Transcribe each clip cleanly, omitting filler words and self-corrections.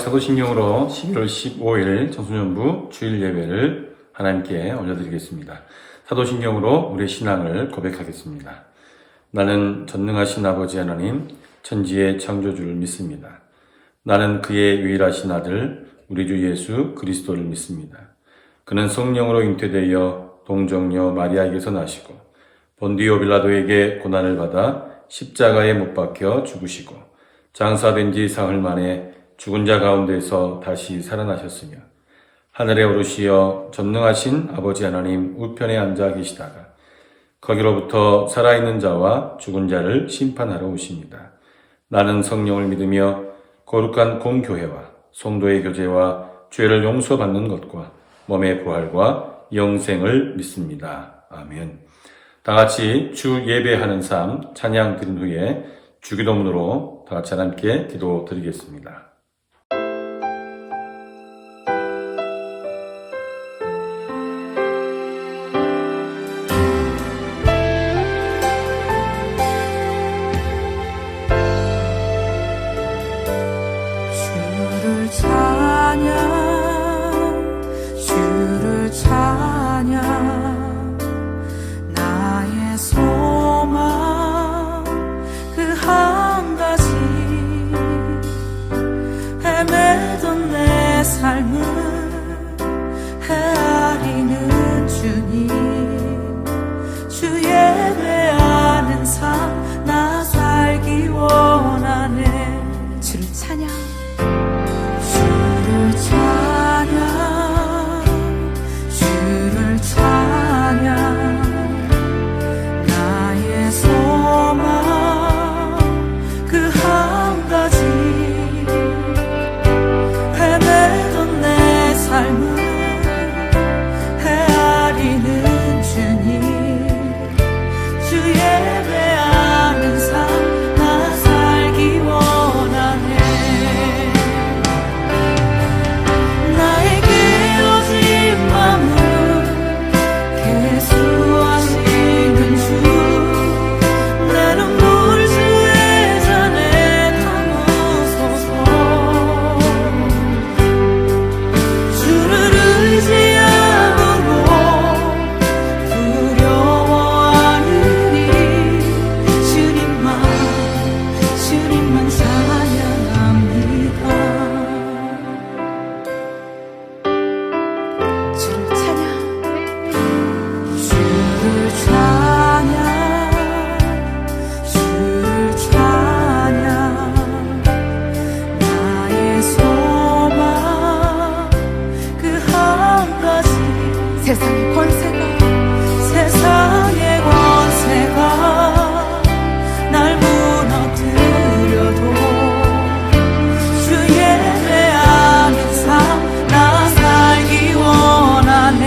사도신경으로 11월 15일 청소년부 주일 예배를 하나님께 올려드리겠습니다. 사도신경으로 우리의 신앙을 고백하겠습니다. 나는 전능하신 아버지 하나님, 천지의 창조주를 믿습니다. 나는 그의 유일하신 아들, 우리 주 예수 그리스도를 믿습니다. 그는 성령으로 잉태되어 동정녀 마리아에게서 나시고 본디오 빌라도에게 고난을 받아 십자가에 못 박혀 죽으시고 장사된 지 사흘 만에 죽은 자 가운데서 다시 살아나셨으며 하늘에 오르시어 전능하신 아버지 하나님 우편에 앉아 계시다가 거기로부터 살아있는 자와 죽은 자를 심판하러 오십니다. 나는 성령을 믿으며 거룩한 공교회와 성도의 교제와 죄를 용서받는 것과 몸의 부활과 영생을 믿습니다. 아멘. 다 같이 주 예배하는 삶 찬양 드린 후에 주기도문으로 다 같이 하나님께 기도 드리겠습니다. 주를 찬양 나의 소망 그 한 가지 헤매던 내 삶을 헤아리는 주님 주 예배하는 삶 나 살기 원하네 주를 찬양 주를 찬양 나의 소망 그 한 가지 헤매던 내 삶을 헤아리는 주님 주 예배하는 삶 나 살기 원하네 세상의 권세가 날 무너뜨려도 주 예배하는 삶 나 살기 원하네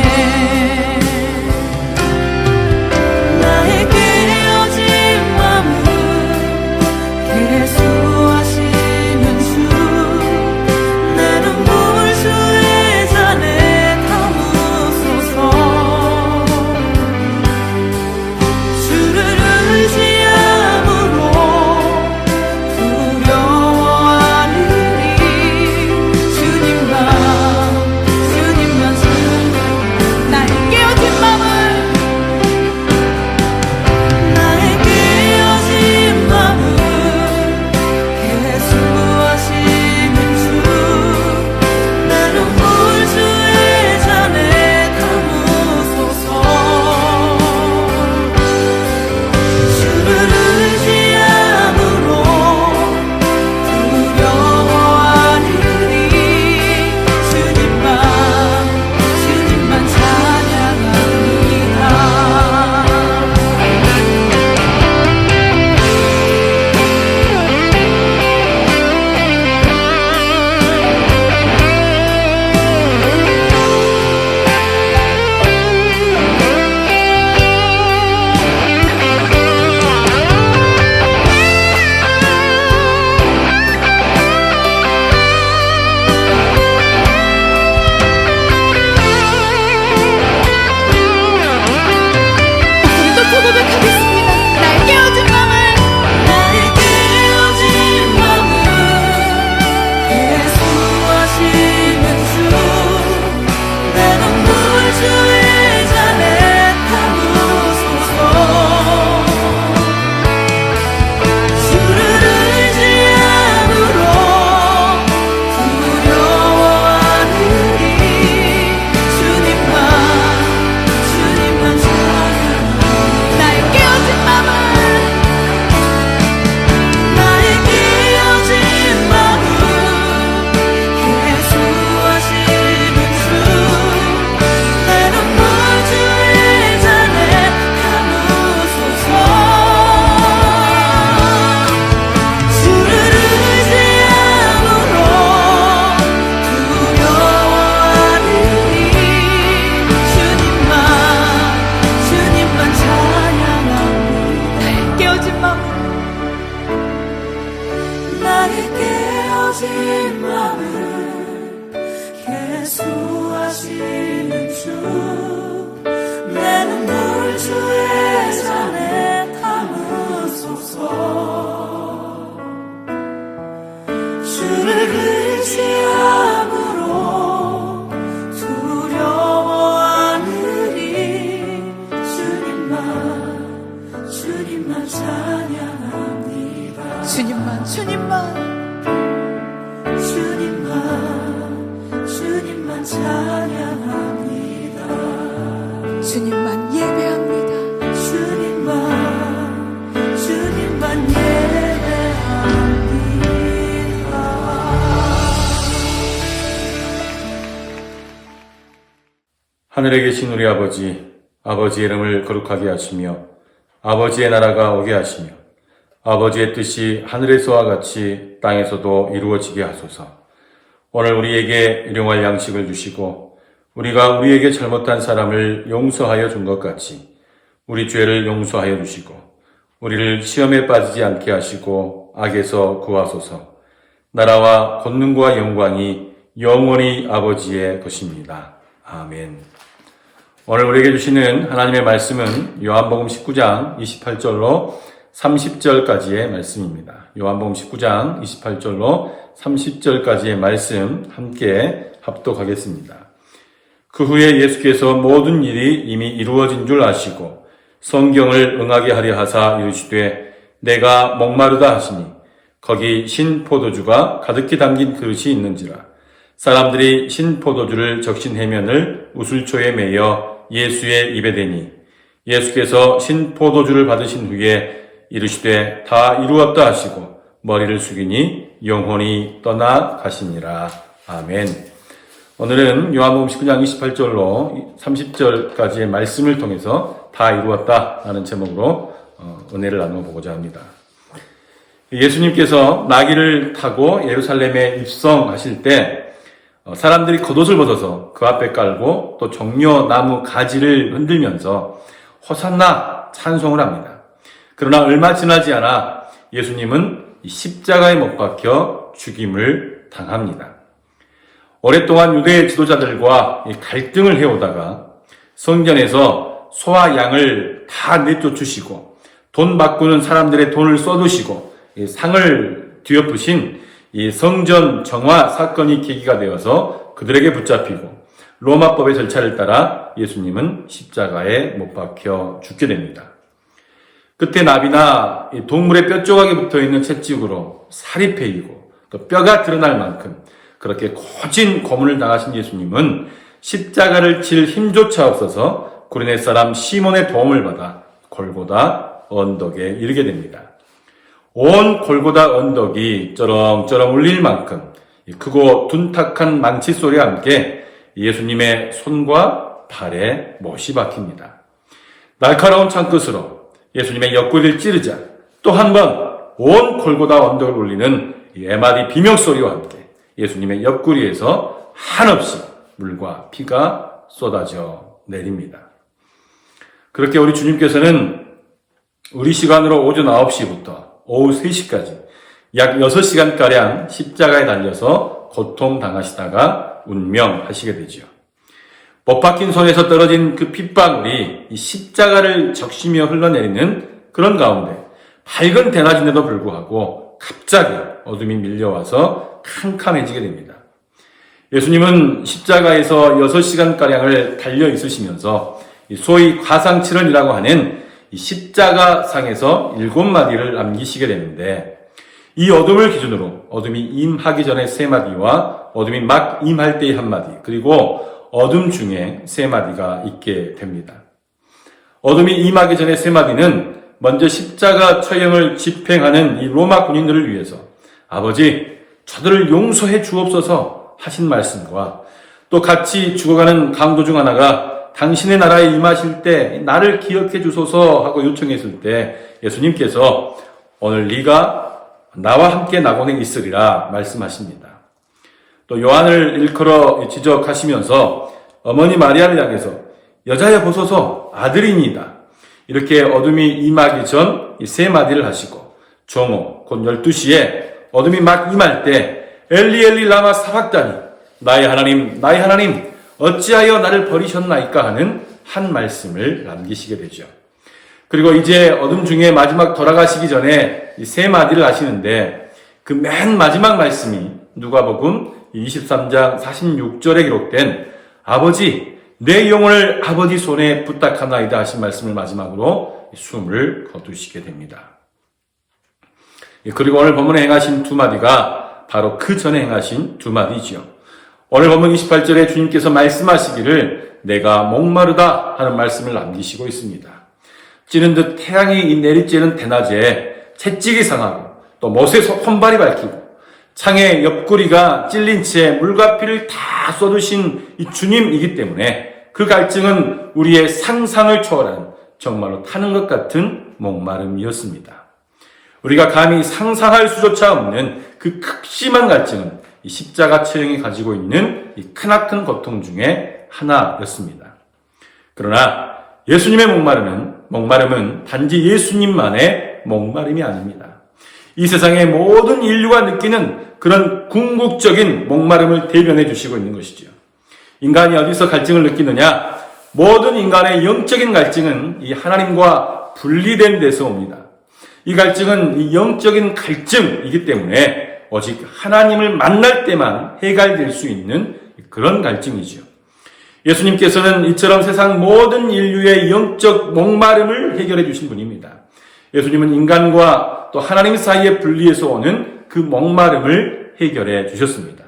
주의 잔에 담으소서. 주를 의지함으로 두려워하느니 주님만 찬양합니다. 주님만 찬양합니다. 주님만 예배합니다. 주님만 예배합니다. 하늘에 계신 우리 아버지, 아버지의 이름을 거룩하게 하시며 아버지의 나라가 오게 하시며 아버지의 뜻이 하늘에서와 같이 땅에서도 이루어지게 하소서. 오늘 우리에게 일용할 양식을 주시고 우리가 우리에게 잘못한 사람을 용서하여 준 것 같이 우리 죄를 용서하여 주시고 우리를 시험에 빠지지 않게 하시고 악에서 구하소서. 나라와 권능과 영광이 영원히 아버지의 것입니다. 아멘. 오늘 우리에게 주시는 하나님의 말씀은 요한복음 19장 28절로 30절까지의 말씀입니다. 요한복음 19장 28절로 30절까지의 말씀 함께 합독하겠습니다. 그 후에 예수께서 모든 일이 이미 이루어진 줄 아시고 성경을 응하게 하려 하사 이르시되 내가 목마르다 하시니 거기 신포도주가 가득히 담긴 그릇이 있는지라. 사람들이 신포도주를 적신 해면을 우슬초에 매여 예수의 입에 대니 예수께서 신포도주를 받으신 후에 이르시되 다 이루었다 하시고 머리를 숙이니 영혼이 떠나 가시니라. 아멘. 오늘은 요한복음 19장 28절로 30절까지의 말씀을 통해서 다 이루었다 라는 제목으로 은혜를 나눠보고자 합니다. 예수님께서 나귀를 타고 예루살렘에 입성하실 때 사람들이 겉옷을 벗어서 그 앞에 깔고 또 정려나무 가지를 흔들면서 호산나 찬송을 합니다. 그러나 얼마 지나지 않아 예수님은 십자가에 못 박혀 죽임을 당합니다. 오랫동안 유대 지도자들과 갈등을 해오다가 성전에서 소와 양을 다 내쫓으시고 돈 바꾸는 사람들의 돈을 써두시고 상을 뒤엎으신 이 성전 정화 사건이 계기가 되어서 그들에게 붙잡히고 로마법의 절차를 따라 예수님은 십자가에 못 박혀 죽게 됩니다. 끝에 나비나 동물의 뼈 조각에 붙어있는 채찍으로 살이 패이고 또 뼈가 드러날 만큼 그렇게 고진 고문을 당하신 예수님은 십자가를 칠 힘조차 없어서 구레네 사람 시몬의 도움을 받아 골고다 언덕에 이르게 됩니다. 온 골고다 언덕이 쩌렁쩌렁 울릴 만큼 크고 둔탁한 망치 소리와 함께 예수님의 손과 발에 못이 박힙니다. 날카로운 창끝으로 예수님의 옆구리를 찌르자 또 한 번 온 골고다 언덕을 울리는 에마디 비명소리와 함께 예수님의 옆구리에서 한없이 물과 피가 쏟아져 내립니다. 그렇게 우리 주님께서는 우리 시간으로 오전 9시부터 오후 3시까지 약 6시간가량 십자가에 달려서 고통당하시다가 운명하시게 되죠. 못 박힌 손에서 떨어진 그 핏방울이 이 십자가를 적시며 흘러내리는 그런 가운데 밝은 대낮인데도 불구하고 갑자기 어둠이 밀려와서 캄캄해지게 됩니다. 예수님은 십자가에서 6시간가량을 달려 있으시면서 소위 과상칠언이라고 하는 이 십자가상에서 7마디를 남기시게 되는데 이 어둠을 기준으로 어둠이 임하기 전에 3마디와 어둠이 막 임할 때의 1마디 그리고 어둠 중에 3마디가 있게 됩니다. 어둠이 임하기 전에 3마디는 먼저 십자가 처형을 집행하는 이 로마 군인들을 위해서 아버지 저들을 용서해 주옵소서 하신 말씀과 또 같이 죽어가는 강도 중 하나가 당신의 나라에 임하실 때 나를 기억해 주소서 하고 요청했을 때 예수님께서 오늘 네가 나와 함께 낙원에 있으리라 말씀하십니다. 또 요한을 일컬어 지적하시면서 어머니 마리아를 향해서 여자여 보소서 아들이니이다. 이렇게 어둠이 임하기 전 이 3마디를 하시고 정오 곧 12시에 어둠이 막 임할 때 엘리 엘리 라마 사박다니 나의 하나님 어찌하여 나를 버리셨나이까 하는 한 말씀을 남기시게 되죠. 그리고 이제 어둠 중에 마지막 돌아가시기 전에 이 세 마디를 하시는데 그 맨 마지막 말씀이 누가복음 23장 46절에 기록된 아버지 내 영혼을 아버지 손에 부탁하나이다 하신 말씀을 마지막으로 숨을 거두시게 됩니다. 그리고 오늘 본문에 행하신 두 마디가 바로 그 전에 행하신 두 마디지요. 오늘 본문 28절에 주님께서 말씀하시기를 내가 목마르다 하는 말씀을 남기시고 있습니다. 찌는 듯 태양이 내리쬐는 대낮에 채찍이 상하고 또 못에 손발이 밝히고 창에 옆구리가 찔린 채 물과 피를 다 쏟으신 이 주님이기 때문에 그 갈증은 우리의 상상을 초월한 정말로 타는 것 같은 목마름이었습니다. 우리가 감히 상상할 수조차 없는 그 극심한 갈증은 이 십자가 처형이 가지고 있는 이 크나큰 고통 중에 하나였습니다. 그러나 예수님의 목마름은 단지 예수님만의 목마름이 아닙니다. 이 세상의 모든 인류가 느끼는 그런 궁극적인 목마름을 대변해 주시고 있는 것이죠. 인간이 어디서 갈증을 느끼느냐? 모든 인간의 영적인 갈증은 이 하나님과 분리된 데서 옵니다. 이 갈증은 이 영적인 갈증이기 때문에 오직 하나님을 만날 때만 해결될 수 있는 그런 갈증이죠. 예수님께서는 이처럼 세상 모든 인류의 영적 목마름을 해결해 주신 분입니다. 예수님은 인간과 또 하나님 사이의 분리에서 오는 그 목마름을 해결해 주셨습니다.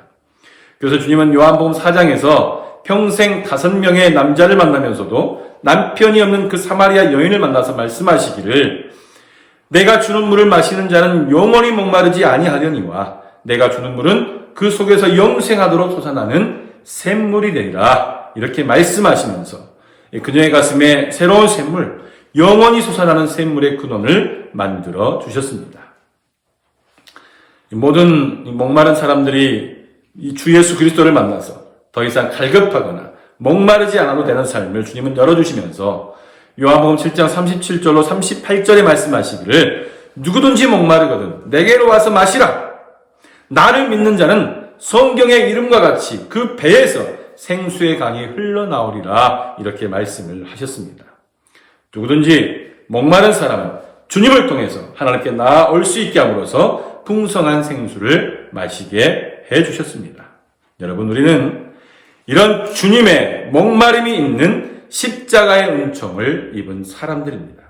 그래서 주님은 요한복음 4장에서 평생 5명의 남자를 만나면서도 남편이 없는 그 사마리아 여인을 만나서 말씀하시기를 내가 주는 물을 마시는 자는 영원히 목마르지 아니하려니와 내가 주는 물은 그 속에서 영생하도록 솟아나는 샘물이 되리라 이렇게 말씀하시면서 그녀의 가슴에 새로운 샘물, 영원히 솟아나는 샘물의 근원을 만들어 주셨습니다. 모든 목마른 사람들이 이 주 예수 그리스도를 만나서 더 이상 갈급하거나 목마르지 않아도 되는 삶을 주님은 열어주시면서 요한복음 7장 37절로 38절에 말씀하시기를 누구든지 목마르거든 내게로 와서 마시라. 나를 믿는 자는 성경의 이름과 같이 그 배에서 생수의 강이 흘러나오리라 이렇게 말씀을 하셨습니다. 누구든지 목마른 사람은 주님을 통해서 하나님께 나아올 수 있게 함으로써 풍성한 생수를 마시게 해주셨습니다. 여러분, 우리는 이런 주님의 목마름이 있는 십자가의 은총을 입은 사람들입니다.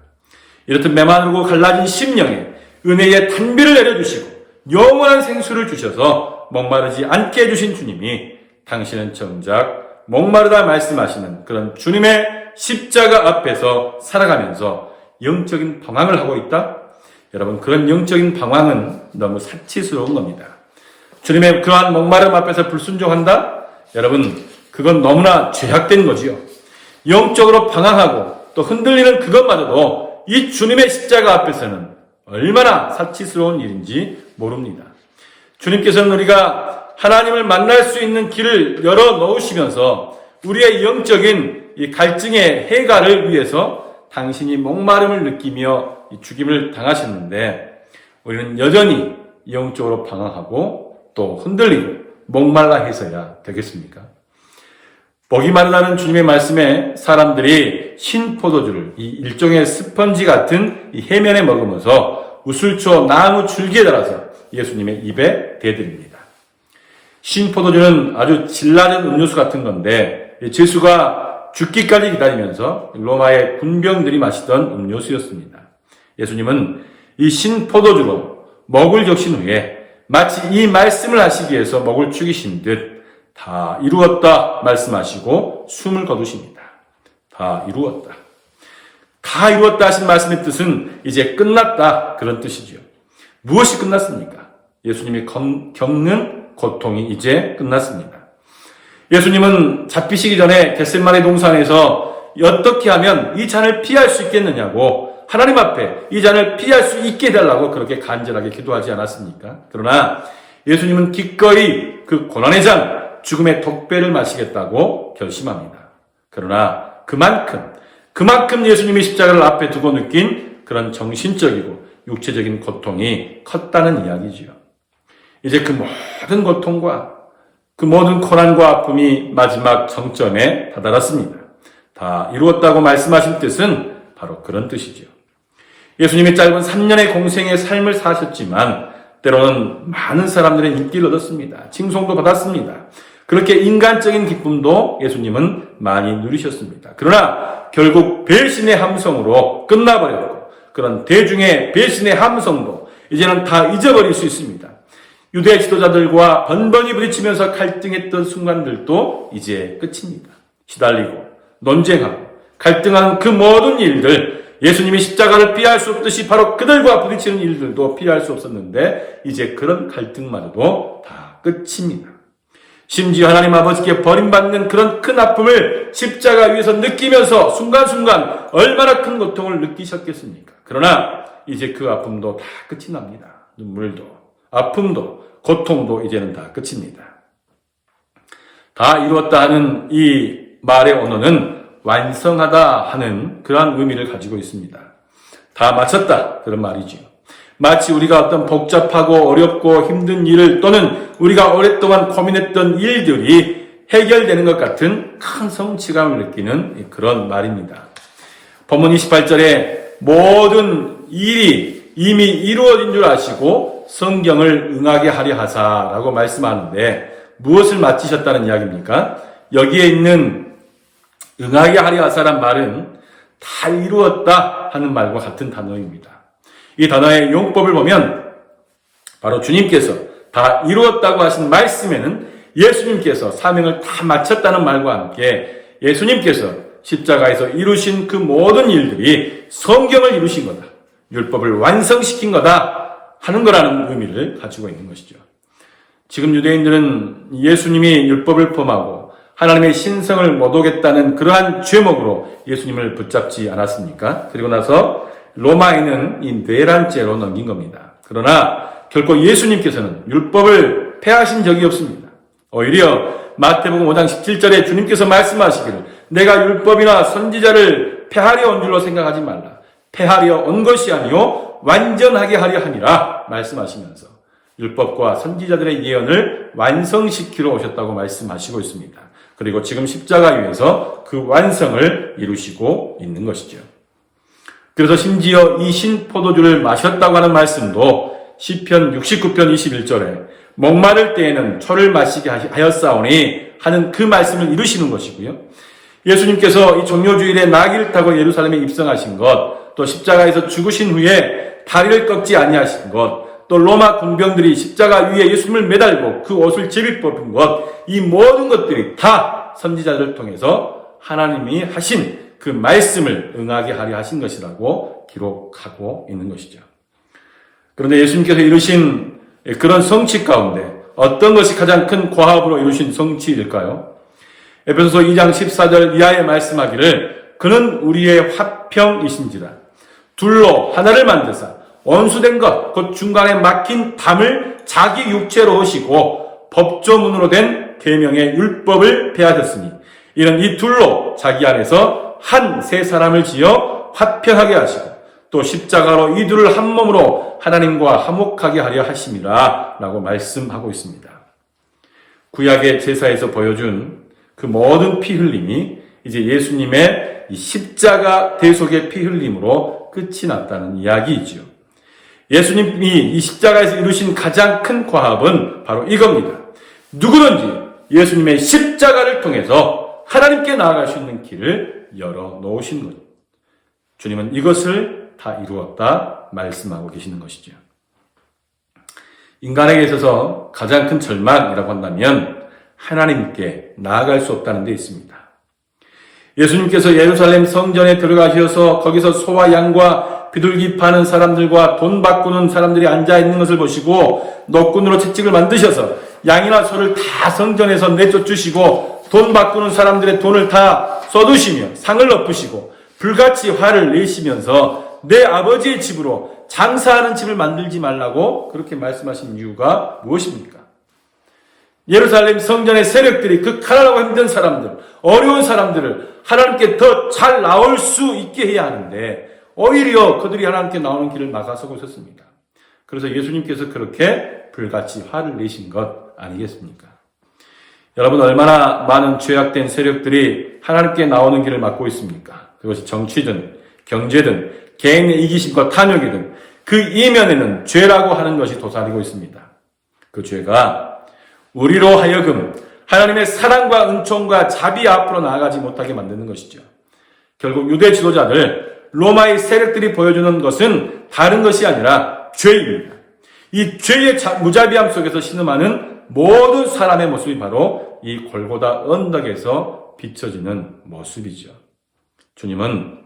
이렇듯 메마르고 갈라진 심령에 은혜의 단비를 내려주시고 영원한 생수를 주셔서 목마르지 않게 해주신 주님이 당신은 정작 목마르다 말씀하시는 그런 주님의 십자가 앞에서 살아가면서 영적인 방황을 하고 있다? 여러분, 그런 영적인 방황은 너무 사치스러운 겁니다. 주님의 그러한 목마름 앞에서 불순종한다? 여러분, 그건 너무나 죄악된 거지요. 영적으로 방황하고 또 흔들리는 그것마저도 이 주님의 십자가 앞에서는 얼마나 사치스러운 일인지 모릅니다. 주님께서는 우리가 하나님을 만날 수 있는 길을 열어 놓으시면서 우리의 영적인 이 갈증의 해결을 위해서 당신이 목마름을 느끼며 죽임을 당하셨는데 우리는 여전히 영적으로 방황하고 또 흔들리고 목말라 해서야 되겠습니까? 목이 마르다는 주님의 말씀에 사람들이 신포도주를 이 일종의 스펀지 같은 이 해면에 머금어서 우슬초 나무 줄기에 달아서 예수님의 입에 대드립니다. 신포도주는 아주 질 낮은 음료수 같은 건데 제수가 죽기까지 기다리면서 로마의 군병들이 마시던 음료수였습니다. 예수님은 이 신포도주로 먹을 적신 후에 마치 이 말씀을 하시기 위해서 먹을 죽이신 듯 다 이루었다 말씀하시고 숨을 거두십니다. 다 이루었다. 다 이루었다 하신 말씀의 뜻은 이제 끝났다 그런 뜻이죠. 무엇이 끝났습니까? 예수님이 겪는 고통이 이제 끝났습니다. 예수님은 잡히시기 전에 겟세마네 동산에서 어떻게 하면 이 잔을 피할 수 있겠느냐고 하나님 앞에 이 잔을 피할 수 있게 해달라고 그렇게 간절하게 기도하지 않았습니까? 그러나 예수님은 기꺼이 그 고난의 잔, 죽음의 독배를 마시겠다고 결심합니다. 그러나 그만큼 예수님이 십자가를 앞에 두고 느낀 그런 정신적이고 육체적인 고통이 컸다는 이야기지요. 이제 그 모든 고통과 그 모든 고난과 아픔이 마지막 정점에 다다랐습니다. 다 이루었다고 말씀하신 뜻은 바로 그런 뜻이죠. 예수님이 짧은 3년의 공생의 삶을 사셨지만 때로는 많은 사람들의 인기를 얻었습니다. 칭송도 받았습니다. 그렇게 인간적인 기쁨도 예수님은 많이 누리셨습니다. 그러나 결국 배신의 함성으로 끝나버렸고 그런 대중의 배신의 함성도 이제는 다 잊어버릴 수 있습니다. 유대 지도자들과 번번이 부딪히면서 갈등했던 순간들도 이제 끝입니다. 시달리고 논쟁하고 갈등하는 그 모든 일들, 예수님이 십자가를 피할 수 없듯이 바로 그들과 부딪히는 일들도 피할 수 없었는데 이제 그런 갈등마저도 다 끝입니다. 심지어 하나님 아버지께 버림받는 그런 큰 아픔을 십자가 위에서 느끼면서 순간순간 얼마나 큰 고통을 느끼셨겠습니까? 그러나 이제 그 아픔도 다 끝이 납니다. 눈물도, 아픔도, 고통도 이제는 다 끝입니다. 다 이루었다 하는 이 말의 언어는 완성하다 하는 그러한 의미를 가지고 있습니다. 다 마쳤다 그런 말이죠. 마치 우리가 어떤 복잡하고 어렵고 힘든 일을 또는 우리가 오랫동안 고민했던 일들이 해결되는 것 같은 큰 성취감을 느끼는 그런 말입니다. 본문 28절에 모든 일이 이미 이루어진 줄 아시고 성경을 응하게 하려 하사라고 말씀하는데 무엇을 마치셨다는 이야기입니까? 여기에 있는 응하게 하려 하사란 말은 다 이루었다 하는 말과 같은 단어입니다. 이 단어의 용법을 보면 바로 주님께서 다 이루었다고 하신 말씀에는 예수님께서 사명을 다 마쳤다는 말과 함께 예수님께서 십자가에서 이루신 그 모든 일들이 성경을 이루신 거다. 율법을 완성시킨 거다 하는 거라는 의미를 가지고 있는 것이죠. 지금 유대인들은 예수님이 율법을 범하고 하나님의 신성을 못 오겠다는 그러한 죄목으로 예수님을 붙잡지 않았습니까? 그리고 나서 로마에는 이 뇌란죄로 넘긴 겁니다. 그러나 결코 예수님께서는 율법을 폐하신 적이 없습니다. 오히려 마태복음 5장 17절에 주님께서 말씀하시기를 내가 율법이나 선지자를 폐하려 온 줄로 생각하지 말라. 폐하려 온 것이 아니요 완전하게 하려 함이라 말씀하시면서 율법과 선지자들의 예언을 완성시키러 오셨다고 말씀하시고 있습니다. 그리고 지금 십자가 위에서 그 완성을 이루시고 있는 것이죠. 그래서 심지어 이 신포도주를 마셨다고 하는 말씀도 시편 69편 21절에 목마를 때에는 초를 마시게 하였사오니 하는 그 말씀을 이루시는 것이고요. 예수님께서 이 종료주일에 나귀를 타고 예루살렘에 입성하신 것, 또 십자가에서 죽으신 후에 다리를 꺾지 아니하신 것, 또 로마 군병들이 십자가 위에 예수님을 매달고 그 옷을 제비 뽑은 것, 이 모든 것들이 다 선지자들을 통해서 하나님이 하신 그 말씀을 응하게 하려 하신 것이라고 기록하고 있는 것이죠. 그런데 예수님께서 이루신 그런 성취 가운데 어떤 것이 가장 큰 과업으로 이루신 성취일까요? 에베소서 2장 14절 이하에 말씀하기를 그는 우리의 화평이신지라 둘로 하나를 만드사 원수된 것 곧 중간에 막힌 담을 자기 육체로 오시고 법조문으로 된 계명의 율법을 폐하셨으니 이는 이 둘로 자기 안에서 한 세 사람을 지어 화평하게 하시고 또 십자가로 이 둘을 한 몸으로 하나님과 화목하게 하려 하심이라 라고 말씀하고 있습니다. 구약의 제사에서 보여준 그 모든 피 흘림이 이제 예수님의 이 십자가 대속의 피 흘림으로 끝이 났다는 이야기이지요. 예수님이 이 십자가에서 이루신 가장 큰 과업은 바로 이겁니다. 누구든지 예수님의 십자가를 통해서 하나님께 나아갈 수 있는 길을 열어놓으신 것. 주님은 이것을 다 이루었다 말씀하고 계시는 것이죠. 인간에게 있어서 가장 큰 절망이라고 한다면 하나님께 나아갈 수 없다는 데 있습니다. 예수님께서 예루살렘 성전에 들어가셔서 거기서 소와 양과 비둘기 파는 사람들과 돈 바꾸는 사람들이 앉아있는 것을 보시고 노끈으로 채찍을 만드셔서 양이나 소를 다 성전에서 내쫓으시고 돈 바꾸는 사람들의 돈을 다 써두시며 상을 엎으시고 불같이 화를 내시면서 내 아버지의 집으로 장사하는 집을 만들지 말라고 그렇게 말씀하신 이유가 무엇입니까? 예루살렘 성전의 세력들이 그 가난하고 힘든 사람들, 어려운 사람들을 하나님께 더 잘 나올 수 있게 해야 하는데 오히려 그들이 하나님께 나오는 길을 막아서고 있었습니다. 그래서 예수님께서 그렇게 불같이 화를 내신 것 아니겠습니까? 여러분, 얼마나 많은 죄악된 세력들이 하나님께 나오는 길을 막고 있습니까? 그것이 정치든 경제든 개인의 이기심과 탐욕이든 그 이면에는 죄라고 하는 것이 도사리고 있습니다. 그 죄가 우리로 하여금 하나님의 사랑과 은총과 자비 앞으로 나아가지 못하게 만드는 것이죠. 결국 유대 지도자들, 로마의 세력들이 보여주는 것은 다른 것이 아니라 죄입니다. 이 죄의 무자비함 속에서 신음하는 모든 사람의 모습이 바로 이 골고다 언덕에서 비춰지는 모습이죠. 주님은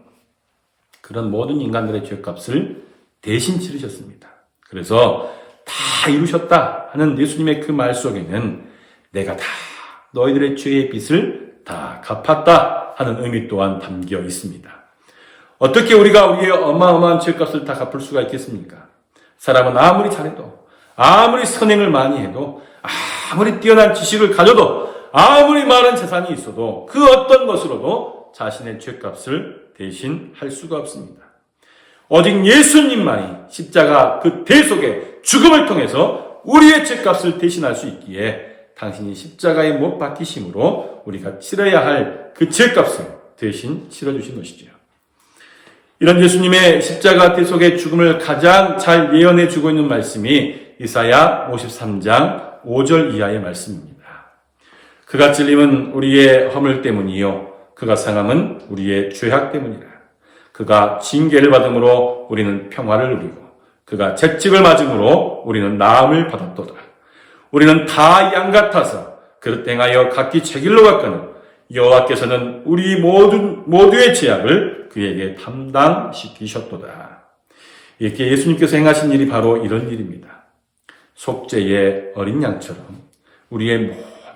그런 모든 인간들의 죄값을 대신 치르셨습니다. 그래서 다 이루셨다 하는 예수님의 그 말 속에는 내가 다 너희들의 죄의 빚을 다 갚았다 하는 의미 또한 담겨 있습니다. 어떻게 우리가 우리의 어마어마한 죄값을 다 갚을 수가 있겠습니까? 사람은 아무리 잘해도, 아무리 선행을 많이 해도, 아무리 뛰어난 지식을 가져도, 아무리 많은 재산이 있어도 그 어떤 것으로도 자신의 죄값을 대신 할 수가 없습니다. 오직 예수님만이 십자가 그 대속의 죽음을 통해서 우리의 죄값을 대신할 수 있기에 당신이 십자가에 못 박히심으로 우리가 치러야 할 그 죄값을 대신 치러주신 것이죠. 이런 예수님의 십자가 대속의 죽음을 가장 잘 예언해 주고 있는 말씀이 이사야 53장 5절 이하의 말씀입니다. 그가 찔림은 우리의 허물 때문이요 그가 상함은 우리의 죄악 때문이라. 그가 징계를 받음으로 우리는 평화를 누리고 그가 채찍을 맞음으로 우리는 나음을 받았도다. 우리는 다 양 같아서 그릇 행하여 각기 제 길로 갔거늘 여호와께서는 우리 모두의 죄악을 그에게 담당시키셨도다. 이렇게 예수님께서 행하신 일이 바로 이런 일입니다. 속죄의 어린 양처럼 우리의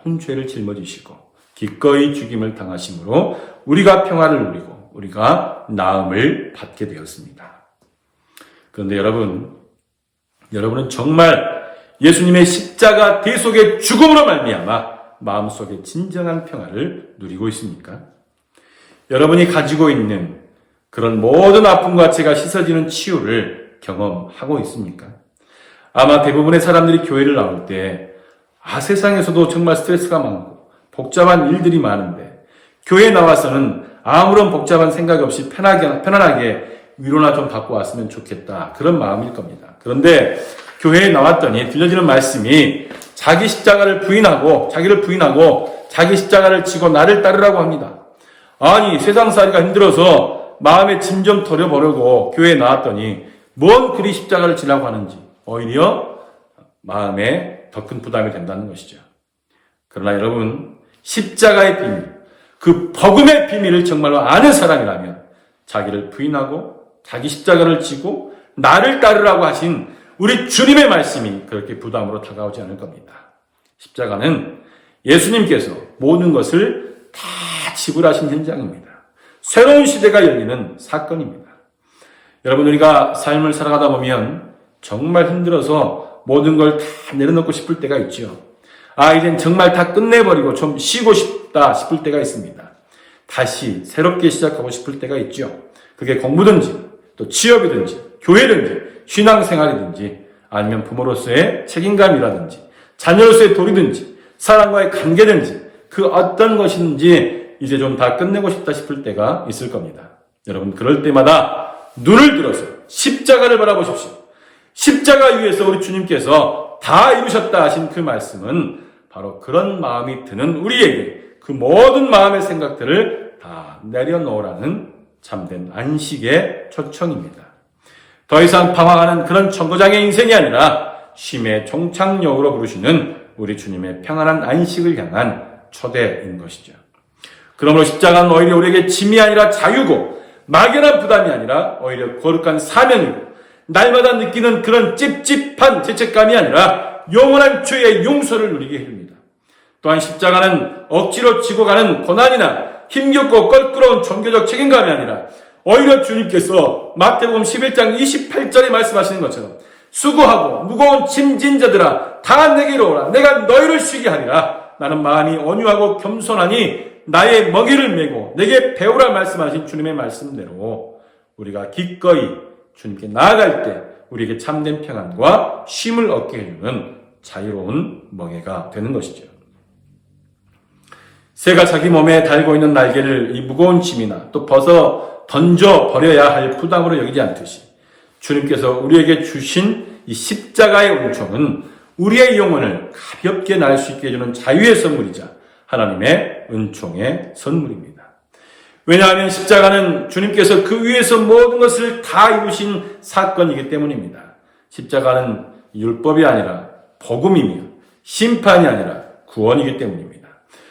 모든 죄를 짊어지시고 기꺼이 죽임을 당하심으로 우리가 평화를 누리고 우리가 나음을 받게 되었습니다. 그런데 여러분은 정말 예수님의 십자가 대속의 죽음으로 말미암아 마음속에 진정한 평화를 누리고 있습니까? 여러분이 가지고 있는 그런 모든 아픔과 죄가 씻어지는 치유를 경험하고 있습니까? 아마 대부분의 사람들이 교회를 나올 때 세상에서도 정말 스트레스가 많고 복잡한 일들이 많은데 교회에 나와서는 아무런 복잡한 생각 없이 편안하게 위로나 좀 받고 왔으면 좋겠다. 그런 마음일 겁니다. 그런데 교회에 나왔더니 들려지는 말씀이 자기를 부인하고 자기 십자가를 지고 나를 따르라고 합니다. 아니, 세상살이가 힘들어서 마음의 짐 좀 덜어보려고 교회에 나왔더니 뭔 그리 십자가를 지라고 하는지 오히려 마음에 더 큰 부담이 된다는 것이죠. 그러나 여러분, 십자가의 비밀, 그 복음의 비밀을 정말로 아는 사람이라면 자기를 부인하고 자기 십자가를 지고 나를 따르라고 하신 우리 주님의 말씀이 그렇게 부담으로 다가오지 않을 겁니다. 십자가는 예수님께서 모든 것을 다 지불하신 현장입니다. 새로운 시대가 열리는 사건입니다. 여러분, 우리가 삶을 살아가다 보면 정말 힘들어서 모든 걸 다 내려놓고 싶을 때가 있죠. 이젠 정말 다 끝내버리고 좀 쉬고 싶다 싶을 때가 있습니다. 다시 새롭게 시작하고 싶을 때가 있죠. 그게 공부든지 또 취업이든지 교회든지 신앙생활이든지 아니면 부모로서의 책임감이라든지 자녀로서의 도리든지 사람과의 관계든지 그 어떤 것인지 이제 좀 다 끝내고 싶다 싶을 때가 있을 겁니다. 여러분, 그럴 때마다 눈을 들어서 십자가를 바라보십시오. 십자가 위에서 우리 주님께서 다 이루셨다 하신 그 말씀은 바로 그런 마음이 드는 우리에게 그 모든 마음의 생각들을 다 내려놓으라는 참된 안식의 초청입니다. 더 이상 방황하는 그런 정거장의 인생이 아니라 쉼의 종착역으로 부르시는 우리 주님의 평안한 안식을 향한 초대인 것이죠. 그러므로 십자가는 오히려 우리에게 짐이 아니라 자유고 막연한 부담이 아니라 오히려 거룩한 사명이고 날마다 느끼는 그런 찝찝한 죄책감이 아니라 영원한 죄의 용서를 누리게 해줍니다. 또한 십자가는 억지로 지고 가는 고난이나 힘겹고 껄끄러운 종교적 책임감이 아니라 오히려 주님께서 마태복음 11장 28절에 말씀하시는 것처럼 수고하고 무거운 짐진 자들아 다 내게로 오라. 내가 너희를 쉬게 하리라. 나는 마음이 온유하고 겸손하니 나의 멍에를 메고 내게 배우라 말씀하신 주님의 말씀대로 우리가 기꺼이 주님께 나아갈 때 우리에게 참된 평안과 쉼을 얻게 해주는 자유로운 멍에가 되는 것이죠. 새가 자기 몸에 달고 있는 날개를 이 무거운 짐이나 또 벗어 던져 버려야 할 부담으로 여기지 않듯이 주님께서 우리에게 주신 이 십자가의 은총은 우리의 영혼을 가볍게 날 수 있게 해주는 자유의 선물이자 하나님의 은총의 선물입니다. 왜냐하면 십자가는 주님께서 그 위에서 모든 것을 다 이루신 사건이기 때문입니다. 십자가는 율법이 아니라 복음이며 심판이 아니라 구원이기 때문입니다.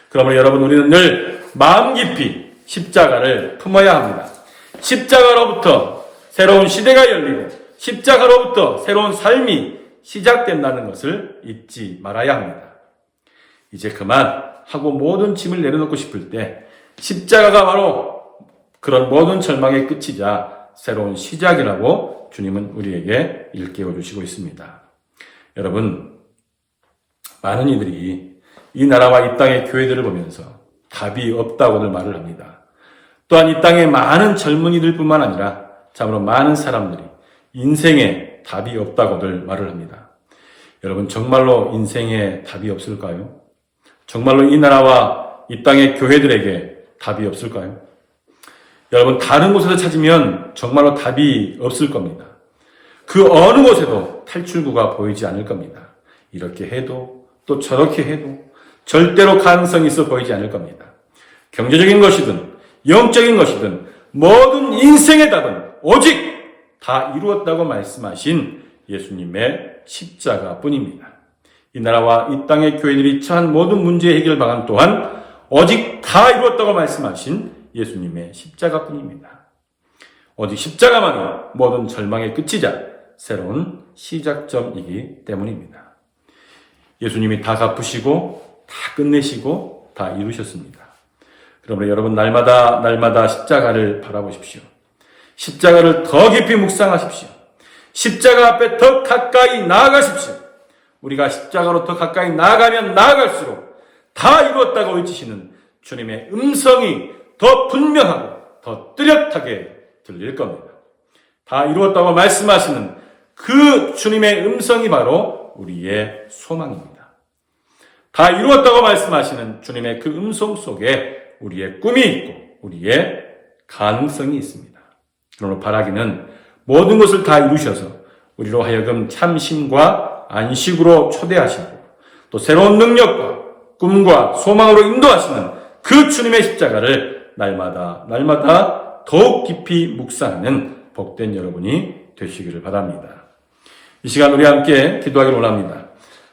그러므로 여러분, 우리는 늘 마음 깊이 십자가를 품어야 합니다. 십자가로부터 새로운 시대가 열리고 십자가로부터 새로운 삶이 시작된다는 것을 잊지 말아야 합니다. 이제 그만 하고 모든 짐을 내려놓고 싶을 때 십자가가 바로 그런 모든 절망의 끝이자 새로운 시작이라고 주님은 우리에게 일깨워 주시고 있습니다. 여러분, 많은 이들이 이 나라와 이 땅의 교회들을 보면서 답이 없다고들 말을 합니다. 또한 이 땅의 많은 젊은이들뿐만 아니라 참으로 많은 사람들이 인생에 답이 없다고들 말을 합니다. 여러분, 정말로 인생에 답이 없을까요? 정말로 이 나라와 이 땅의 교회들에게 답이 없을까요? 여러분, 다른 곳에서 찾으면 정말로 답이 없을 겁니다. 그 어느 곳에도 탈출구가 보이지 않을 겁니다. 이렇게 해도 또 저렇게 해도 절대로 가능성이 있어 보이지 않을 겁니다. 경제적인 것이든 영적인 것이든 모든 인생의 답은 오직 다 이루었다고 말씀하신 예수님의 십자가뿐입니다. 이 나라와 이 땅의 교회들이 처한 모든 문제의 해결 방안 또한 오직 다 이루었다고 말씀하신 예수님의 십자가뿐입니다. 오직 십자가만이 모든 절망의 끝이자 새로운 시작점이기 때문입니다. 예수님이 다 갚으시고 다 끝내시고 다 이루셨습니다. 그러므로 여러분, 날마다 십자가를 바라보십시오. 십자가를 더 깊이 묵상하십시오. 십자가 앞에 더 가까이 나아가십시오. 우리가 십자가로 더 가까이 나아가면 나아갈수록 다 이루었다고 외치시는 주님의 음성이 더 분명하고 더 뚜렷하게 들릴 겁니다. 다 이루었다고 말씀하시는 그 주님의 음성이 바로 우리의 소망입니다. 다 이루었다고 말씀하시는 주님의 그 음성 속에 우리의 꿈이 있고 우리의 가능성이 있습니다. 그러므로 바라기는 모든 것을 다 이루셔서 우리로 하여금 참심과 안식으로 초대하시고 또 새로운 능력과 꿈과 소망으로 인도하시는 그 주님의 십자가를 날마다 더욱 깊이 묵상하는 복된 여러분이 되시기를 바랍니다. 이 시간 우리 함께 기도하기를 원합니다.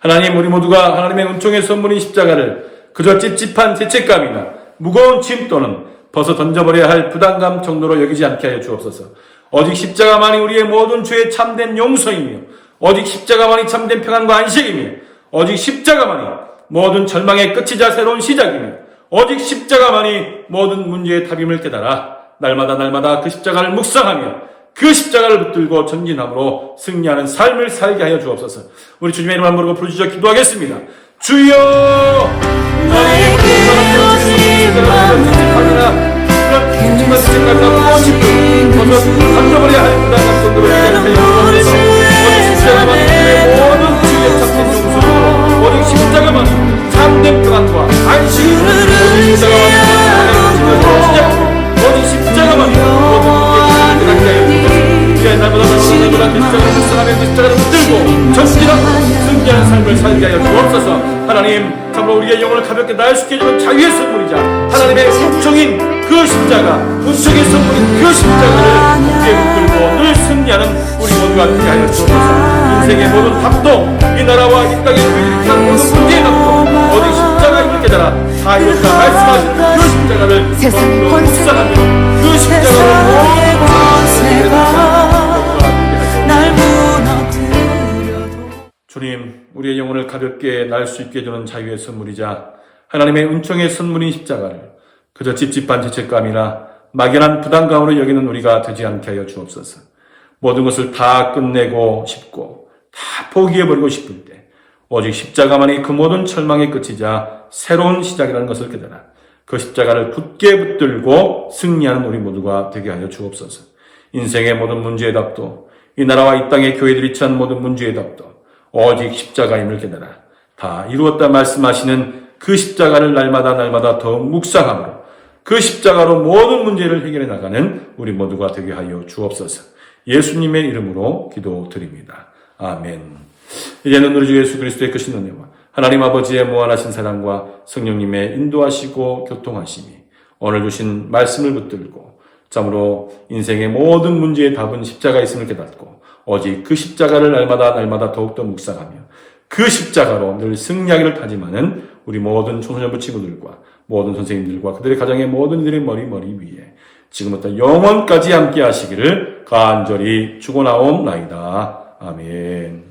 하나님, 우리 모두가 하나님의 은총의 선물인 십자가를 그저 찝찝한 죄책감이나 무거운 짐 또는 벗어 던져버려야 할 부담감 정도로 여기지 않게 하여 주옵소서. 오직 십자가만이 우리의 모든 죄의 참된 용서이며 오직 십자가만이 참된 평안과 안식이며 오직 십자가만이 모든 절망의 끝이자 새로운 시작이며 오직 십자가만이 모든 문제의 답임을 깨달아 날마다 그 십자가를 묵상하며 그 십자가를 붙들고 전진함으로 승리하는 삶을 살게 하여 주옵소서. 우리 주님의 이름을 부르고 부르짖어 기도하겠습니다. 주여, 나의 깨어진 맘을 던져버려야 할 부담감 정도로 오직 십자가만 참된 평안과 안식이 오직 십자가만 날마다 십자가를 붙들고 전진하고 승리하는 삶을 살게 하여 주옵소서. 하나님, 참으로 우리의 영혼을 가볍게 날 수 있게 해주는 자유의 선물이자 하나님의 은총인 그 십자가, 은총의 선물인 그 십자가를 굳게 붙들고 늘 승리하는 우리 모두가 되게 하여 주옵소서. 인생의 모든 답도 이 나라와 이 땅의 교회들이 피한 모든 문제의 답도 오직 십자가임을 깨달아 다 이뤘다 말씀하신 그 십자가를 마음으로 묵상하며 그 십자가를 주님, 우리의 영혼을 가볍게 날 수 있게 해주는 자유의 선물이자 하나님의 은총의 선물인 십자가를 그저 찝찝한 죄책감이나 막연한 부담감으로 여기는 우리가 되지 않게 하여 주옵소서. 모든 것을 다 끝내고 싶고 다 포기해버리고 싶을 때 오직 십자가만이 그 모든 절망의 끝이자 새로운 시작이라는 것을 깨달아 그 십자가를 굳게 붙들고 승리하는 우리 모두가 되게 하여 주옵소서. 인생의 모든 문제의 답도 이 나라와 이 땅의 교회들이 처한 모든 문제의 답도 오직 십자가임을 깨달아 다 이루었다 말씀하시는 그 십자가를 날마다 더 묵상함으로 그 십자가로 모든 문제를 해결해 나가는 우리 모두가 되게 하여 주옵소서. 예수님의 이름으로 기도드립니다. 아멘. 이제는 우리 주 예수 그리스도의 크신 은혜와 하나님 아버지의 무한하신 사랑과 성령님의 인도하시고 교통하심이 오늘 주신 말씀을 붙들고 참으로 인생의 모든 문제의 답은 십자가에 있음을 깨닫고 오직 그 십자가를 날마다 더욱더 묵상하며 그 십자가로 늘 승리하기를 다짐하는 우리 모든 청소년부 친구들과 모든 선생님들과 그들의 가정의 모든 이들의 머리 위에 지금부터 영원까지 함께 하시기를 간절히 축원하옵나이다. 아멘.